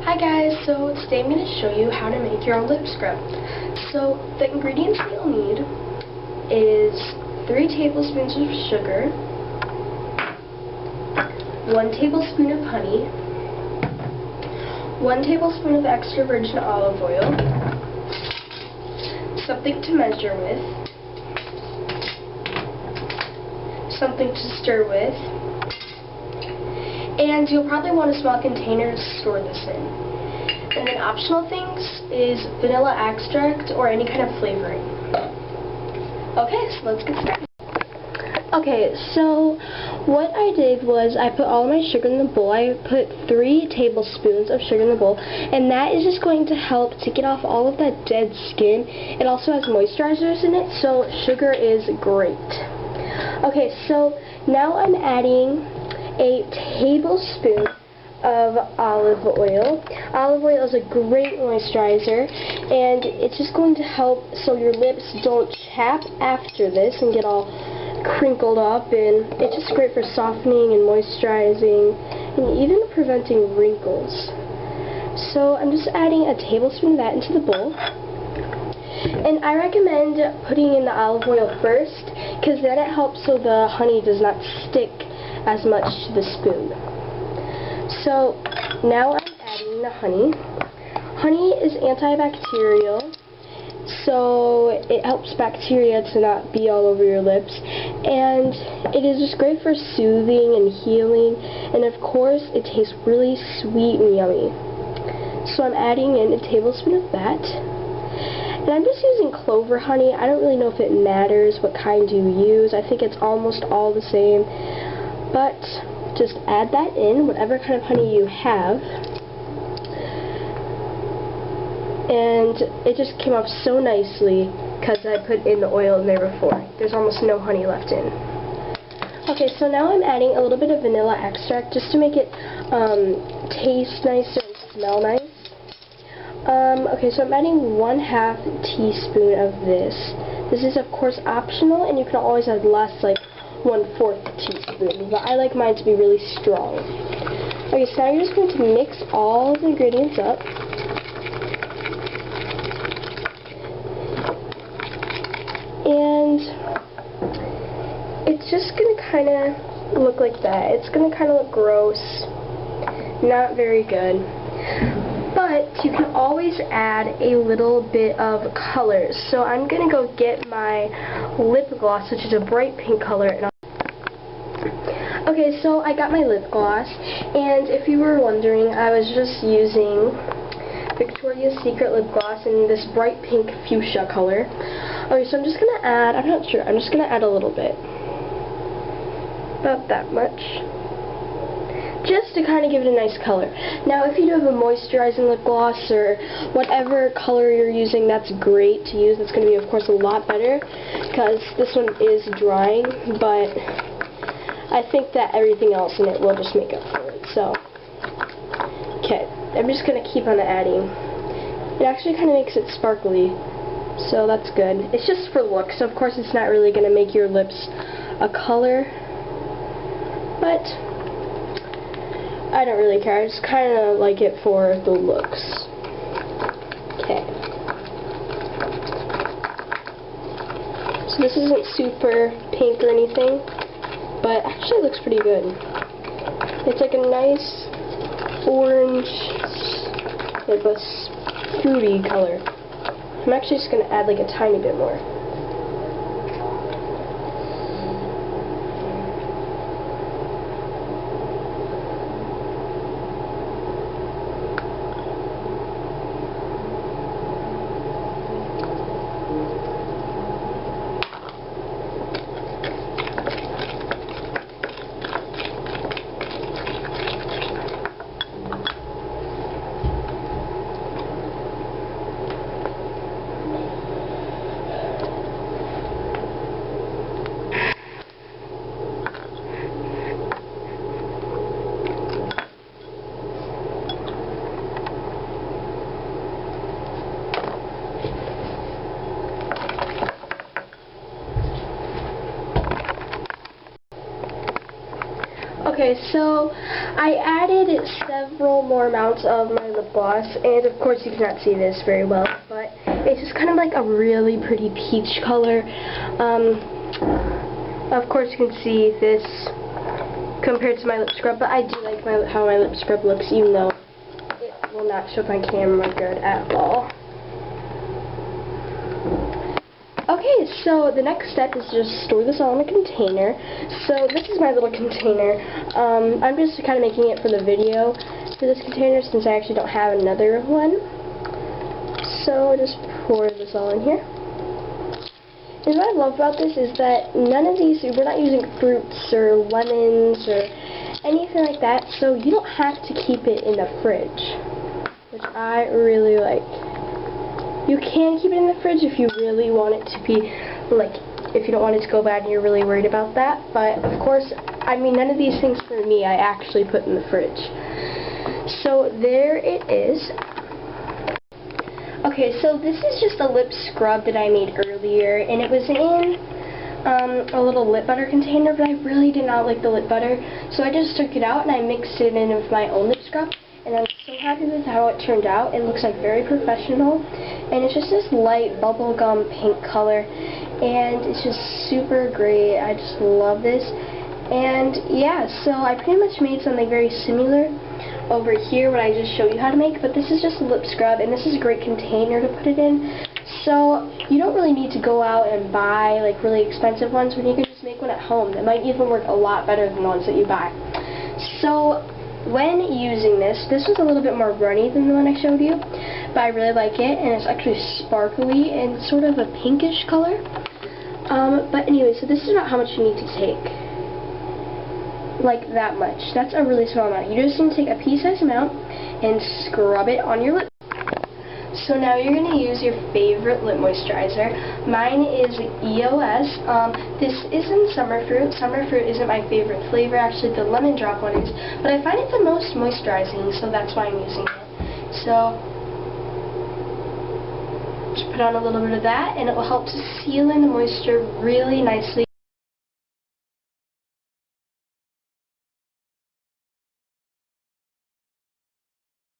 Hi guys, so today I'm going to show you how to make your own lip scrub. So the ingredients that you'll need is 3 tablespoons of sugar, 1 tablespoon of honey, 1 tablespoon of extra virgin olive oil, something to measure with, something to stir with, and you'll probably want a small container to store this in. And then optional things is vanilla extract or any kind of flavoring. Okay, so let's get started. Okay, so what I did was I put all my sugar in the bowl. I put 3 tablespoons of sugar in the bowl, and that is just going to help to get off all of that dead skin. It also has moisturizers in it, so sugar is great. Okay, so now I'm adding a tablespoon of olive oil. Olive oil is a great moisturizer, and it's just going to help so your lips don't chap after this and get all crinkled up, and it's just great for softening and moisturizing and even preventing wrinkles. So I'm just adding a tablespoon of that into the bowl. And I recommend putting in the olive oil first, because then it helps so the honey does not stick as much to the spoon. So now I'm adding the honey. Honey is antibacterial, so it helps bacteria to not be all over your lips, and it is just great for soothing and healing, and of course it tastes really sweet and yummy. So I'm adding in a tablespoon of that. And I'm just using clover honey. I don't really know if it matters what kind you use. I think it's almost all the same. But just add that in, whatever kind of honey you have. And it just came off so nicely because I put in the oil in there before. There's almost no honey left in. Okay, so now I'm adding a little bit of vanilla extract just to make it taste nicer and smell nice. Okay, so I'm adding 1/2 teaspoon of this. This is of course optional, and you can always add less, like 1/4 teaspoon, but I like mine to be really strong. Okay, so now you're just going to mix all the ingredients up. And it's just going to kind of look like that. It's going to kind of look gross, not very good. But you can always add a little bit of color. So I'm going to go get my lip gloss, which is a bright pink color. And okay, so I got my lip gloss, and if you were wondering, I was just using Victoria's Secret lip gloss in this bright pink fuchsia color. Okay, so I'm just going to add, I'm not sure, I'm just going to add a little bit. About that much. Just to kind of give it a nice color. Now, if you do have a moisturizing lip gloss or whatever color you're using, that's great to use. That's going to be, of course, a lot better because this one is drying, but I think that everything else in it will just make up for it. So, okay, I'm just going to keep on adding. It actually kind of makes it sparkly, so that's good. It's just for looks, so of course it's not really going to make your lips a color, but I don't really care. I just kind of like it for the looks. Okay. So this isn't super pink or anything, but actually it looks pretty good. It's like a nice orange, like a fruity color. I'm actually just going to add like a tiny bit more. Okay, so I added several more amounts of my lip gloss, and of course you cannot see this very well, but it's just kind of like a really pretty peach color. Of course you can see this compared to my lip scrub, but I do like how my lip scrub looks, even though it will not show my camera good at all. Okay, so the next step is just store this all in a container. So this is my little container. I'm just kind of making it for the video for this container since I actually don't have another one. So just pour this all in here. And what I love about this is that none of these, we're not using fruits or lemons or anything like that, so you don't have to keep it in the fridge, which I really like. You can keep it in the fridge if you really want it to be, like, if you don't want it to go bad and you're really worried about that. But, of course, I mean, none of these things for me I actually put in the fridge. So, there it is. Okay, so this is just a lip scrub that I made earlier, and it was in a little lip butter container, but I really did not like the lip butter. So I just took it out and I mixed it in with my own lip scrub. And I'm so happy with how it turned out. It looks like very professional. And it's just this light bubblegum pink color. And it's just super great. I just love this. And yeah, so I pretty much made something very similar over here, what I just showed you how to make. But this is just a lip scrub, and this is a great container to put it in. So you don't really need to go out and buy like really expensive ones when you can just make one at home. That might even work a lot better than the ones that you buy. So when using this was a little bit more runny than the one I showed you, but I really like it, and it's actually sparkly and sort of a pinkish color. But anyway, so this is about how much you need to take. Like that much. That's a really small amount. You just need to take a pea-sized amount and scrub it on your lip. So now you're going to use your favorite lip moisturizer. Mine is EOS. This isn't Summer Fruit. Summer Fruit isn't my favorite flavor. Actually, the lemon drop one is. But I find it the most moisturizing, so that's why I'm using it. So just put on a little bit of that, and it will help to seal in the moisture really nicely.